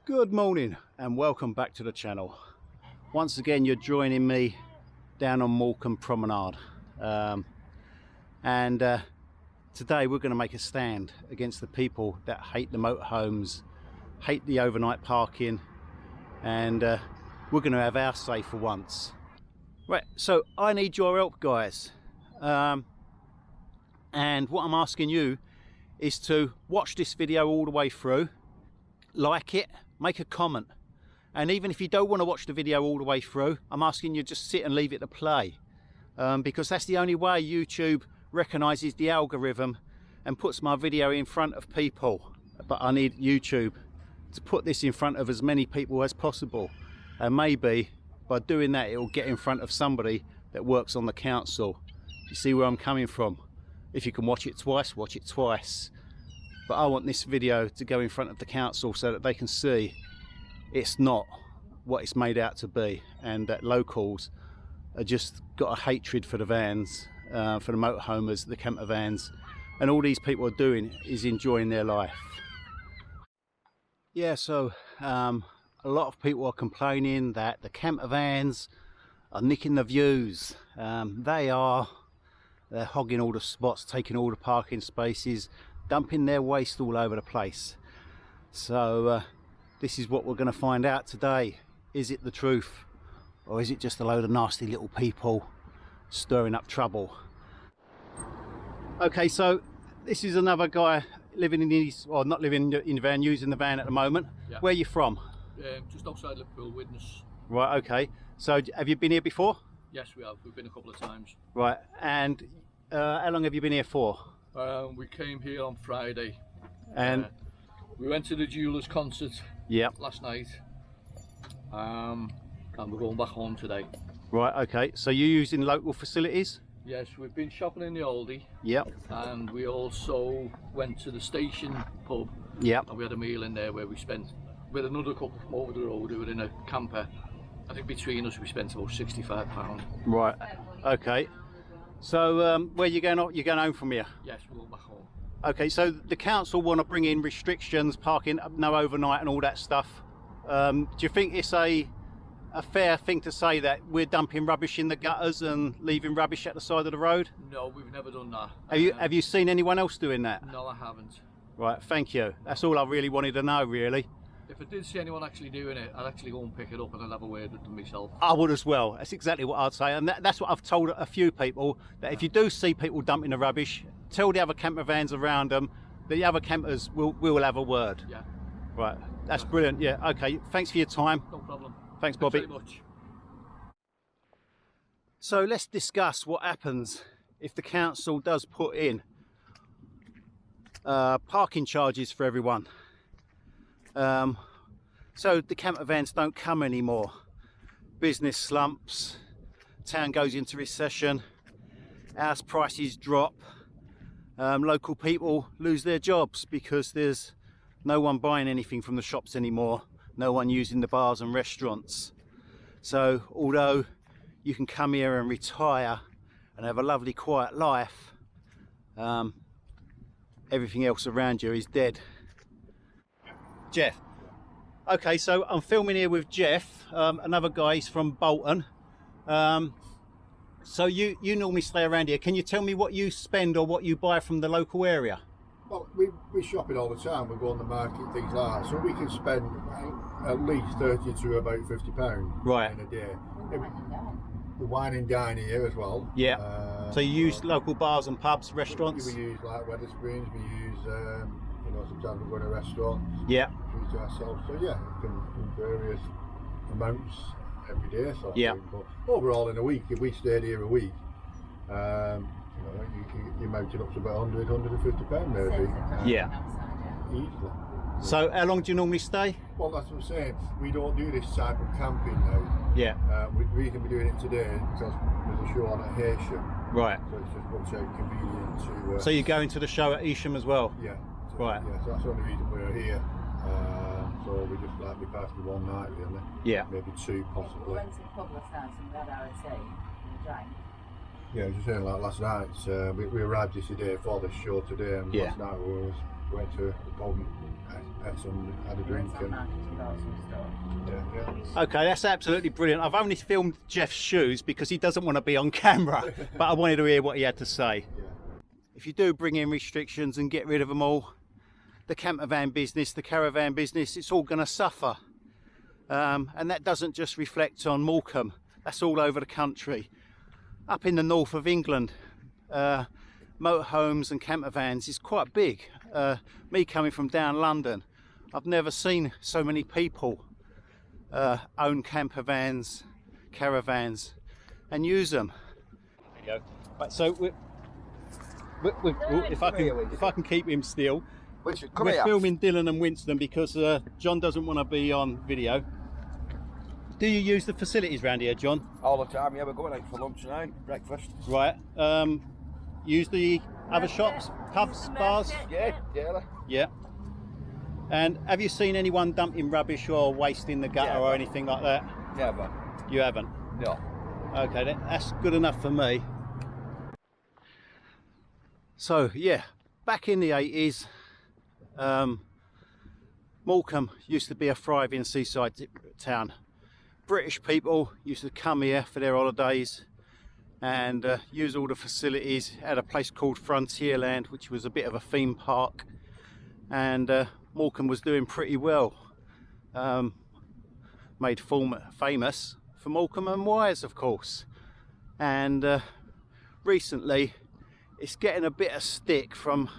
Good morning and welcome back to the channel. Once again you're joining me down on Morecambe Promenade, today we're going to make a stand against the people that hate the motorhomes, hate the overnight parking, and we're going to have our say for once. Right, so I need your help, guys, and what I'm asking you is to watch this video all the way through, like it, make a comment, and even if you don't want to watch the video all the way through, I'm asking you just sit and leave it to play, because that's the only way YouTube recognizes the algorithm and puts my video in front of people. But I need YouTube to put this in front of as many people as possible, and maybe by doing that it will get in front of somebody that works on the council. You see where I'm coming from? If you can watch it twice, watch it twice. But I want this video to go in front of the council so that they can see it's not what it's made out to be, and that locals are just got a hatred for the vans, for the motorhomers, the camper vans, and all these people are doing is enjoying their life. Yeah, so a lot of people are complaining that the camper vans are nicking the views. They're hogging all the spots, taking all the parking spaces, dumping their waste all over the place. So this is what we're going to find out today. Is it the truth, or is it just a load of nasty little people stirring up trouble? Okay, so this is another guy living in his, or not living in the van, using the van at the moment. Yeah. Where are you from? Just outside Liverpool, Widnes. Right, okay. So have you been here before? Yes, we have. We've been a couple of times. Right, and how long have you been here for? We came here on Friday, and we went to the Jewelers concert last night, and we're going back home today. Right, okay, so you're using local facilities? Yes, we've been shopping in the Aldi. Yep. And we also went to the station pub. Yep. And we had a meal in there where we spent, with another couple from over the road who were in a camper. I think between us we spent about £65. Right, okay. So where you going? You're going home from here? Yes, we're going back home. Okay, so the council want to bring in restrictions, parking, no overnight and all that stuff. Do you think it's a fair thing to say that we're dumping rubbish in the gutters and leaving rubbish at the side of the road? No, we've never done that. Have you seen anyone else doing that? No, I haven't. Right, thank you. That's all I really wanted to know, really. If I did see anyone actually doing it, I'd actually go and pick it up and I'd have a word with them myself. I would as well. That's exactly what I'd say, and that's what I've told a few people, that if you do see people dumping the rubbish, tell the other camper vans around them, the other campers will have a word. Yeah. Right, that's brilliant. Yeah, okay, thanks for your time. No problem. Thanks, Bobby. Thanks very much. So let's discuss what happens if the council does put in parking charges for everyone. So the camper vans don't come anymore. Business slumps, town goes into recession, house prices drop, local people lose their jobs because there's no one buying anything from the shops anymore, no one using the bars and restaurants. So although you can come here and retire and have a lovely quiet life, everything else around you is dead. Jeff. Okay, so I'm filming here with Jeff, another guy. He's from Bolton. So you normally stay around here. Can you tell me what you spend or what you buy from the local area? Well, we shop it all the time. We go on the market, things like that. So we can spend at least 30 to about £50 right in a day. The wine and dine here as well. Yeah. So you use local bars and pubs, restaurants? We use like Wetherspoons. We use sometimes we go to a restaurant. Yeah. To ourselves. So yeah, it can in various amounts every day. So yeah. But overall, in a week, if we stayed here a week, you mounted up to about £100–150 maybe. Yeah. Easily. So how long do you normally stay? Well, that's what I'm saying. We don't do this type of camping now. Yeah. We can be doing it today because there's a show on at Hersham. Right. So it's just much convenient to. So you're going to the show at Evesham as well? Yeah. So, right. Yeah. So that's the only reason we're here. So we just like we passed the one night really. Yeah. Maybe two possibly. We went to the pub last night and we had our tea and drank. Yeah, I was just saying like last night. We arrived yesterday for this show today, and yeah. last night we was went to the pub and had a drink. Went to market and bought some stuff. Yeah. Okay, that's absolutely brilliant. I've only filmed Jeff's shoes because he doesn't want to be on camera, but I wanted to hear what he had to say. Yeah. If you do bring in restrictions and get rid of them all, the camper van business, the caravan business, it's all going to suffer. And that doesn't just reflect on Morecambe, that's all over the country. Up in the north of England, motorhomes and camper vans is quite big. Me coming from down London, I've never seen so many people own camper vans, caravans, and use them. There you go. Right, so if I can keep him still, we're filming Dylan and Winston because John doesn't want to be on video. Do you use the facilities around here, John? All the time, yeah. We're going out for lunch now, breakfast. Right. Use the other shops, pubs, bars? Yeah, daily. Yeah. And have you seen anyone dumping rubbish or waste in the gutter or anything like that? Never. You haven't? No. Okay, that's good enough for me. So, yeah, back in the 80s, Morecambe used to be a thriving seaside town. British people used to come here for their holidays and use all the facilities. Had a place called Frontierland, which was a bit of a theme park, and Morecambe was doing pretty well. Made famous for Morecambe and wires, of course. And recently, it's getting a bit of stick from,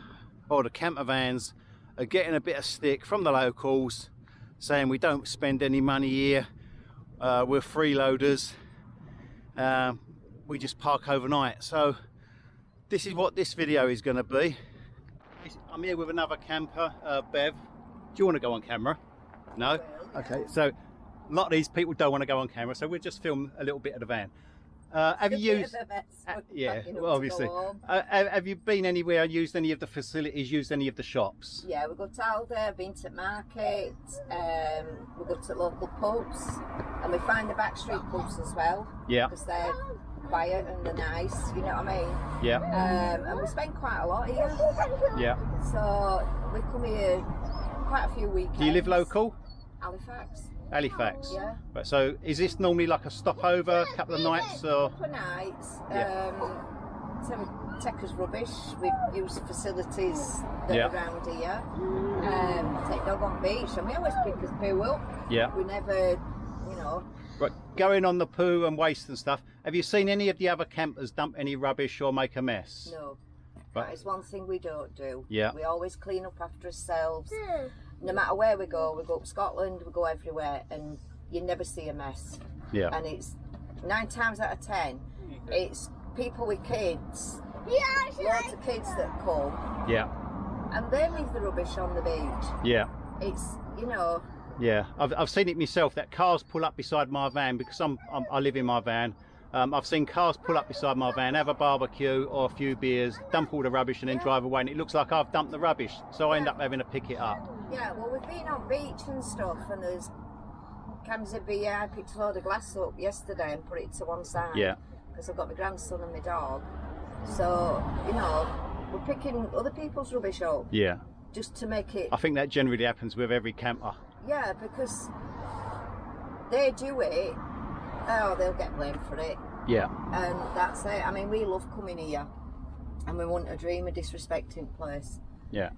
or the camper vans are getting a bit of stick from the locals, saying we don't spend any money here. We're freeloaders. We just park overnight. So this is what this video is going to be. I'm here with another camper, Bev. Do you want to go on camera? No? Okay, so a lot of these people don't want to go on camera, so we'll just film a little bit of the van. Have you used... yeah, well, obviously. Have you been anywhere, used any of the facilities, used any of the shops? Yeah, we go to Aldi, been to market, we go to local pubs, and we find the backstreet pubs as well. Yeah. Because they're quiet and they're nice, you know what I mean? Yeah. And we spend quite a lot here. Yeah. So we come here quite a few weekends. Do you live local? Halifax. Halifax. Yeah. Right, so is this normally like a stopover, a couple of nights, or? Couple of nights. Yeah. So we take us rubbish. We use facilities that are around here. Take dog on beach, and we always pick us poo up. Yeah. We never, you know. Right, going on the poo and waste and stuff. Have you seen any of the other campers dump any rubbish or make a mess? No. Right. That is one thing we don't do. Yeah. We always clean up after ourselves. No matter where we go up Scotland, we go everywhere, and you never see a mess. Yeah. And it's 9 times out of 10, it's people with kids, lots of kids that come. Yeah. And they leave the rubbish on the beach. Yeah. It's, you know. Yeah, I've seen it myself, that cars pull up beside my van because I live in my van. I've seen cars pull up beside my van, have a barbecue or a few beers, dump all the rubbish and then drive away, and it looks like I've dumped the rubbish, so I end up having to pick it up. Yeah, well, we've been on beach and stuff, and there's cans of beer. I picked a load of glass up yesterday and put it to one side. Yeah. Because I've got my grandson and my dog. So, you know, we're picking other people's rubbish up. Yeah. Just to make it... I think that generally happens with every camper. Yeah, because they do it, they'll get blamed for it. Yeah. And that's it. I mean, we love coming here, and we wouldn't a dream of disrespecting the place. Yeah.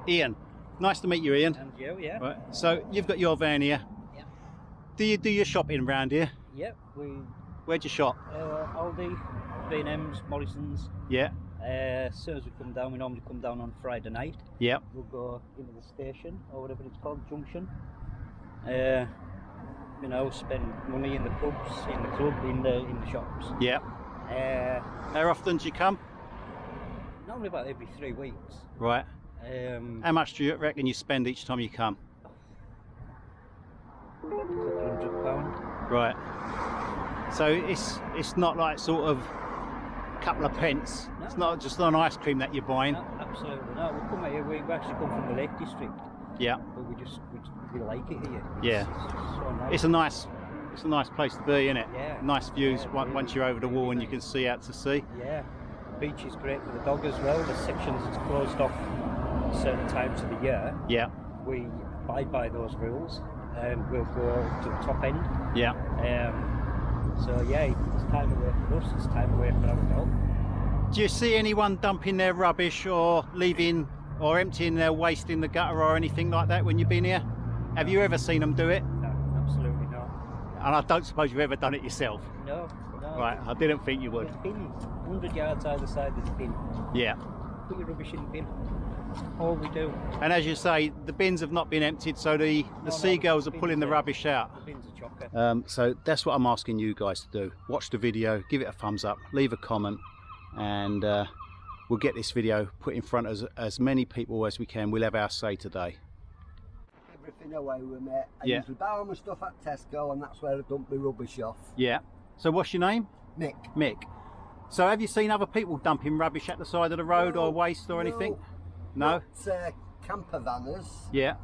Ian. Nice to meet you, Ian. And you, yeah. Right. So you've got your van here. Yeah. Do you do your shopping around here? Yeah, Where'd you shop? Aldi, B&M's, Morrison's. Yeah. As soon as we come down, we normally come down on Friday night. Yeah. We'll go into the station, or whatever it's called, junction. You know, spend money in the pubs, in the club, in the shops. Yeah. How often do you come? Normally about every 3 weeks. Right. How much do you reckon you spend each time you come? £200. Right. So it's not like sort of a couple of pence. No. It's not just on ice cream that you're buying. No, absolutely. No, we come here. We actually come from the Lake District. Yeah. But we like it here. Yeah. It's so nice. It's a nice place to be, isn't it? Yeah. Nice views once you're over the wall and you can see out to sea. Yeah. beach is great for the dog as well. The sections that's closed off at certain times of the year. Yeah. We abide by those rules and we'll go to the top end. Yeah. So yeah, it's time away for us, it's time away for our dog. Do you see anyone dumping their rubbish or leaving or emptying their waste in the gutter or anything like that when you've been here? Have you ever seen them do it? No, absolutely not. And I don't suppose you've ever done it yourself? No. Right, I didn't think you would. There's a bin, 100 yards either side there's a bin. Yeah. Put your rubbish in the bin. All we do. And as you say, the bins have not been emptied, so the seagulls are pulling the rubbish out. The bins are chocker. So that's what I'm asking you guys to do. Watch the video, give it a thumbs up, leave a comment, and we'll get this video put in front of as many people as we can. We'll have our say today. Everything away with me. I Yeah. usually buy all my stuff at Tesco, and that's where I dump my rubbish off. Yeah. So what's your name? Mick. Mick. So have you seen other people dumping rubbish at the side of the road or waste or anything? No? It's camper vanners. Yeah.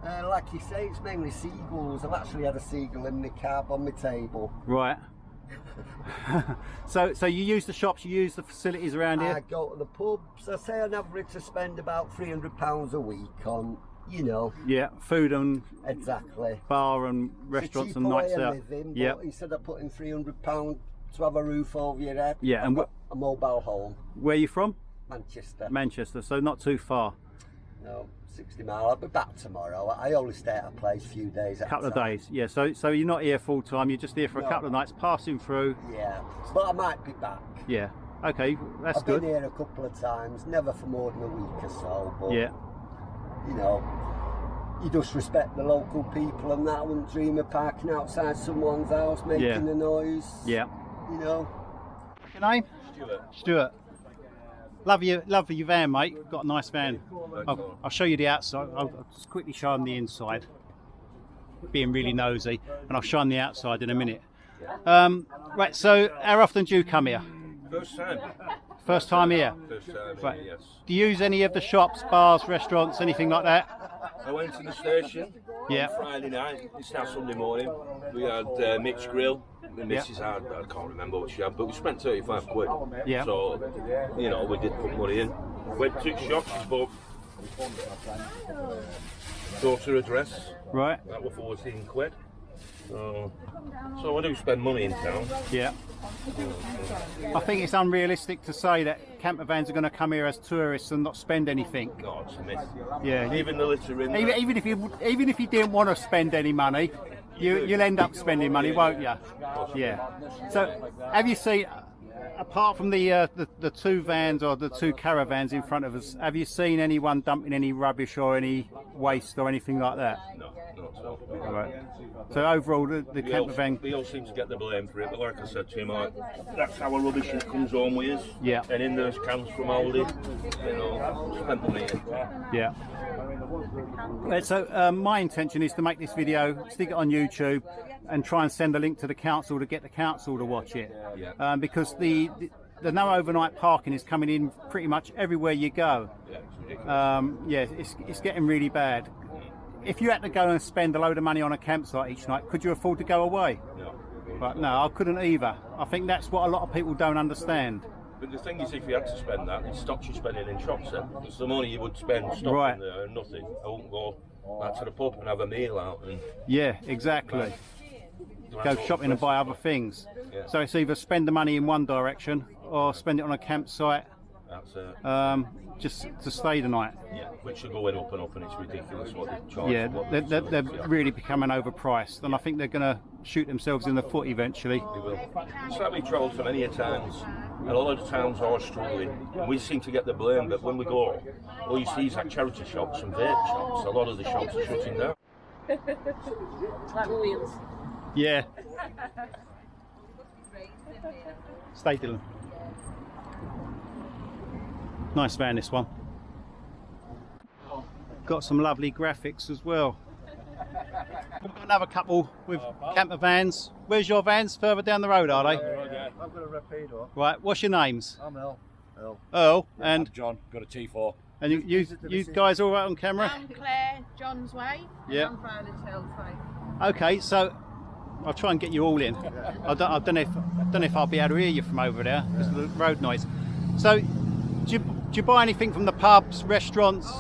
Like you say, it's mainly seagulls. I've actually had a seagull in my cab on my table. Right. so you use the shops, you use the facilities around here? I go to the pubs. I say on average I spend about £300 a week on, you know. Yeah, food and exactly bar and restaurants and nights out. Yeah. Instead of putting £300 to have a roof over your head, yeah, and a mobile home. Where are you from? Manchester. Manchester, so not too far. No, 60 mile. I'll be back tomorrow. I only stay at a place a few days at a Couple of time. days, yeah. So you're not here full time. You're just here for a couple of nights, passing through. Yeah, but I might be back. Yeah. Okay, that's I've good. been here a couple of times, never for more than a week or so. But yeah. You know, you just respect the local people, and that. I wouldn't dream of parking outside someone's house making a noise. Yeah. You know. What's your name? Stuart. Love your van, mate. Got a nice van. I'll show you the outside. I'll just quickly show them the inside. Being really nosy, and I'll show them the outside in a minute. Right. So, how often do you come here? First time. First time here. First time. Right. Yes. Do you use any of the shops, bars, restaurants, anything like that? I went to the station. Yeah. On Friday night. It's now Sunday morning. We had Mick's Grill. The missus had, I can't remember what she had, but we spent 35 quid. Yeah. So, you know, we did put money in. Went to shops, but daughter address. Right. That was 14 quid. So I do spend money in town. Yeah. I think it's unrealistic to say that camper vans are going to come here as tourists and not spend anything. No, it's a myth. Yeah. Even the litter in Even if you didn't want to spend any money, you'll end up spending money, won't you? Yeah. So have you seen, apart from the two vans or the two caravans in front of us, have you seen anyone dumping any rubbish or any waste or anything like that? No, not at all. Right. So overall, the camper van. We all seem to get the blame for it, but like I said to him, that's our rubbish that comes home with us. Yeah. And in those cans from Aldi, you know, spent money in. Yeah. So my intention is to make this video, stick it on YouTube, and try and send a link to the council to get the council to watch it. Yeah. Because the no overnight parking is coming in pretty much everywhere you go. Yeah, it's ridiculous. It's getting really bad. If you had to go and spend a load of money on a campsite each night, could you afford to go away? No. But no, I couldn't either. I think that's what a lot of people don't understand. But the thing is, if you had to spend that, it stops you spending in shops then. It's the money you would spend stopping Right. there and nothing. I wouldn't go back to the pub and have a meal out. And Yeah, exactly. Go shopping and buy other things. Yeah. So it's either spend the money in one direction or spend it on a campsite That's it. just to stay the night. Yeah, which are going up and up, and it's ridiculous what they charge. Yeah, what they're really becoming overpriced, and I think they're going to shoot themselves in the foot eventually. They will. It's like we travelled to many towns, and a lot of the towns are struggling, and we seem to get the blame, but when we go, all you see is like charity shops and vape shops. A lot of the shops are shutting down. Like wheels. Yeah. Stay, Dylan. Nice van, this one. Got some lovely graphics as well. We've got another couple with camper vans. Where's your vans? Further down the road, are they? I've got a Rapido. Right, what's your names? I'm Earl. Earl, and John, got a T4. and you guys all right on camera? I'm Claire, John's way. Yeah. I'm Violet Hill's way. Okay, so I'll try and get you all in. I don't know if I'll be able to hear you from over there because of the road noise. So, do you buy anything from the pubs, restaurants,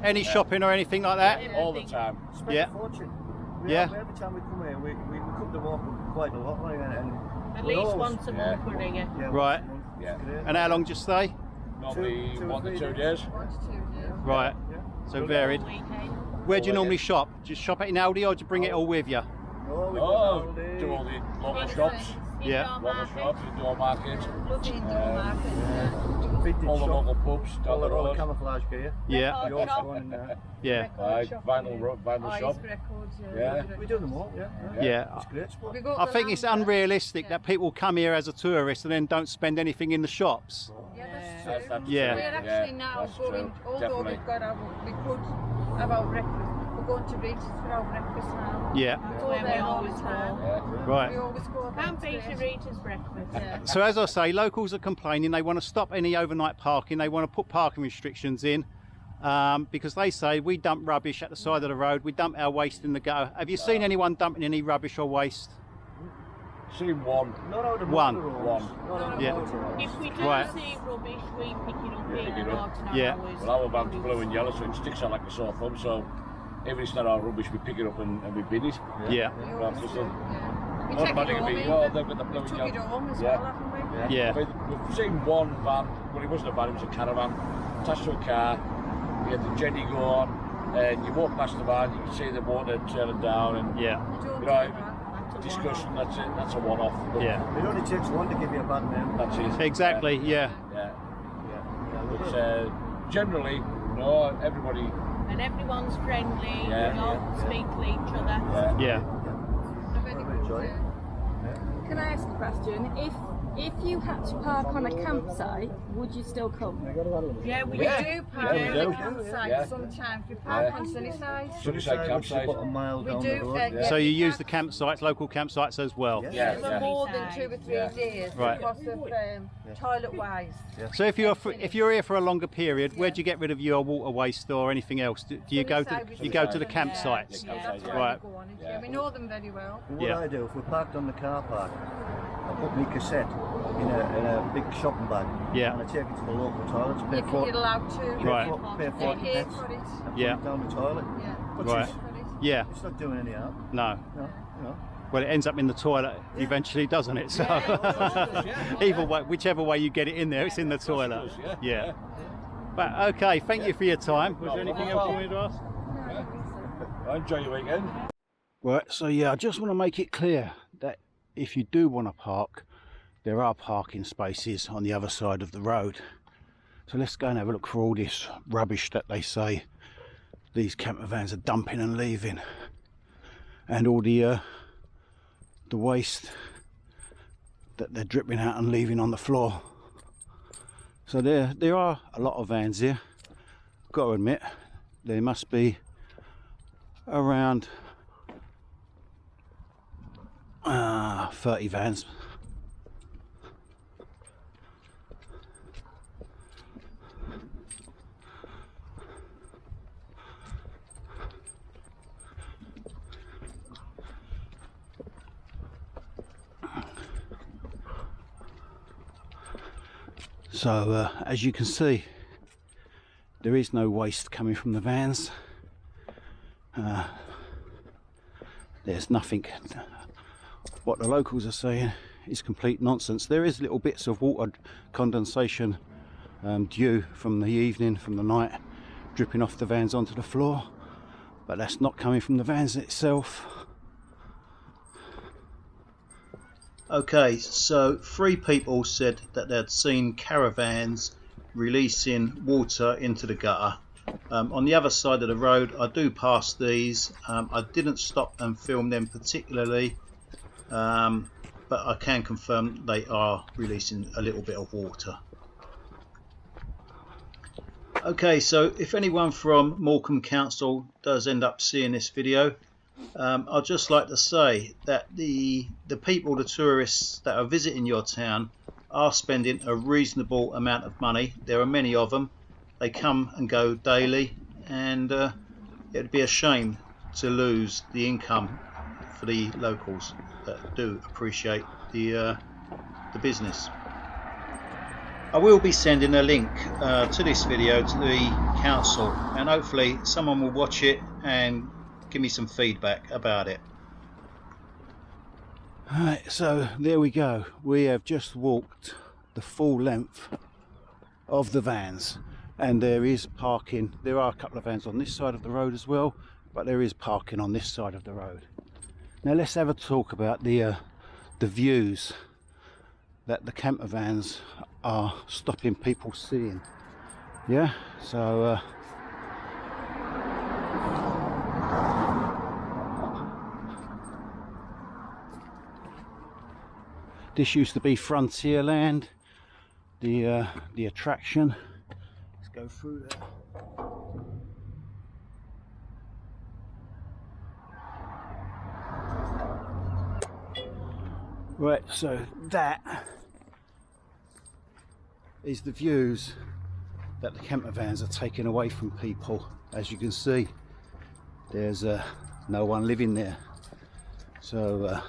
any shopping or anything like that? All the time. Yeah. Yeah. Every time we come here, we come to Morecambe quite a lot, like, and at least once a month we're here. yeah, Right. Yeah. And how long do you stay? Normally 1 to 2 days. 1 to 2 days. Right. So varied. Where do you normally shop? Do you shop at an Aldi or do you bring it all with you? No, we Oh, go do all the local shops. Yeah. Local shops, indoor market. vintage All the shop, local pubs down all the the road. camouflage gear. Yeah. We also go in there. Yeah. Vinyl shop. Yeah. We do them all, yeah. Yeah. It's a great spot. I think it's unrealistic that people come here as a tourist and then don't spend anything in the shops. Yeah. We're actually now going, although we've got our, we could have our breakfast, we're going to Rita's for our breakfast now. Yeah. We go there all the time. Right. We always go there. Can't beat a Rita's breakfast. Yeah. So as I say, locals are complaining. They want to stop any overnight parking. They want to put parking restrictions in because they say we dump rubbish at the side of the road. We dump our waste in the gutter. Have you seen anyone dumping any rubbish or waste? Seen one. Not out of One. Yeah. If we do Right. see rubbish, we pick it up pick in it and up. out. Yeah. Well, our van's blue and yellow, so it sticks out like a sore thumb. So if it's not our rubbish, we pick it up and we bin it. Yeah. Rather than We take it automatically home, being, oh, they've got the blue we and took it yellow. home as Yeah. well, haven't we? Yeah. We've seen one van, well it wasn't a van, it was a caravan, attached to a car. You had the jetty go on, and you walk past the van, you can see the water turning down, and Yeah. you know, discussion, that's it, that's a one-off. But Yeah. It only takes one to give you a bad name. That's it. Exactly. Yeah. Yeah. But generally, no, everybody. And everyone's friendly, Yeah. we all speak to each other. Yeah. Enjoy it. Can I ask a question? If you had to park on a campsite, would you still come? Yeah, we Yeah. do park Yeah, we on do. the campsite Yeah. sometimes. We park Yeah. on Sunnyside. Sunnyside Which is campsite. about a mile We down do, the road. yeah. So you use the campsites, local campsites as well. Yeah, For yeah. more than 2 or 3 days Right. because of toilet-wise. So if you're here for a longer period, where do you get rid of your water waste or anything else? Do you go to the campsites? Yeah, that's where Right. we go on it. Yeah, we know them very well. What Yeah. I do, if we're parked on the car park, I put my cassette in a big shopping bag, Yeah. and I take it to the local toilets, pay You're allowed to. Right. pay 40 Pay pence, for it. and Yeah. put it down the toilet. Yeah. Which Right. is, Yeah. it's not doing any harm. No. No, no. Well, it ends up in the toilet eventually, doesn't it? So either way, whichever way you get it in there, it's in the toilet. Yeah. But okay, thank you for your time. Was there anything else you wanted to ask? Enjoy your weekend. Right, so yeah, I just want to make it clear that if you do want to park, there are parking spaces on the other side of the road. So let's go and have a look for all this rubbish that they say these camper vans are dumping and leaving, and all the waste that they're dripping out and leaving on the floor. So there are a lot of vans here. Got to admit, there must be around 30 vans. So as you can see, there is no waste coming from the vans. There's nothing. What the locals are saying is complete nonsense. There is little bits of water condensation, dew from the evening, from the night, dripping off the vans onto the floor, but that's not coming from the vans itself. Okay, so 3 people said that they'd seen caravans releasing water into the gutter. On the other side of the road, I do pass these. I didn't stop and film them particularly, but I can confirm they are releasing a little bit of water. Okay, so if anyone from Morecambe Council does end up seeing this video, I'd just like to say that the people, the tourists that are visiting your town, are spending a reasonable amount of money. There are many of them. They come and go daily, and it'd be a shame to lose the income for the locals that do appreciate the business. I will be sending a link to this video to the council, and hopefully someone will watch it and give me some feedback about it. Alright, so there we go. We have just walked the full length of the vans, and there is parking. There are a couple of vans on this side of the road as well, but there is parking on this side of the road. Now let's have a talk about the views that the camper vans are stopping people seeing. Yeah, so this used to be Frontierland, the attraction. Let's go through there. Right, so that is the views that the camper vans are taking away from people. As you can see, there's no one living there. So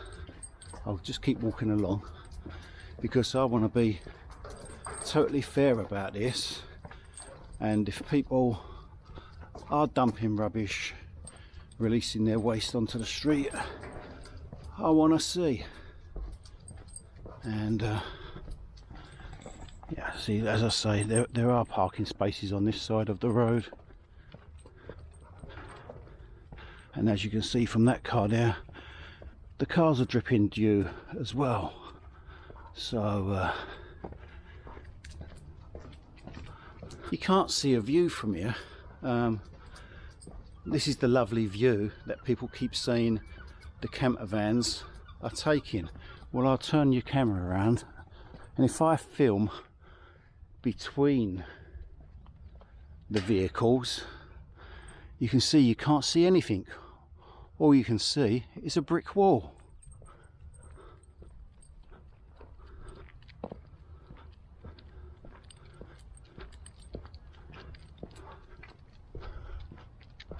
I'll just keep walking along because I want to be totally fair about this. And if people are dumping rubbish, releasing their waste onto the street, I want to see. And yeah, see, as I say, there are parking spaces on this side of the road, and as you can see from that car there, the cars are dripping dew as well. So you can't see a view from here. This is the lovely view that people keep saying the camper vans are taking. Well, I'll turn your camera around, and if I film between the vehicles, you can see you can't see anything. All you can see is a brick wall.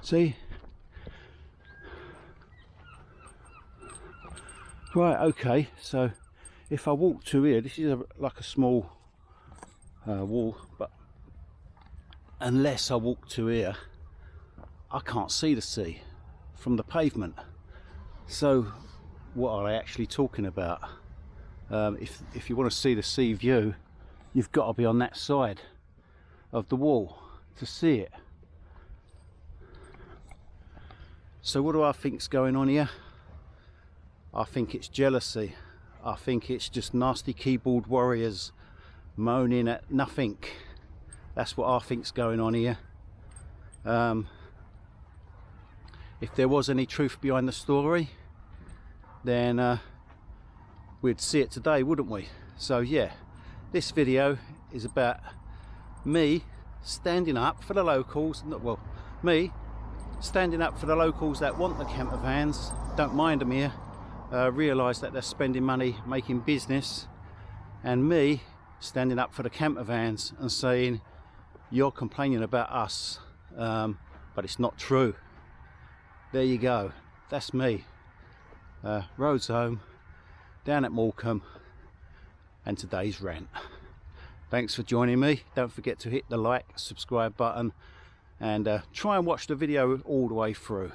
See? Right, okay, so if I walk to here, this is like a small wall, but unless I walk to here, I can't see the sea from the pavement. So what are they actually talking about? If you want to see the sea view, you've got to be on that side of the wall to see it. So what do I think's going on here? I think it's jealousy. I think it's just nasty keyboard warriors moaning at nothing. That's what I think's going on here. If there was any truth behind the story, then we'd see it today, wouldn't we? So yeah, this video is about me standing up for the locals. Well, me standing up for the locals that want the camper vans, don't mind them here, realise that they're spending money making business, and me standing up for the camper vans and saying you're complaining about us, but it's not true. There you go, that's me. Roads home, down at Morecambe, and today's rant. Thanks for joining me. Don't forget to hit the like, subscribe button, and try and watch the video all the way through.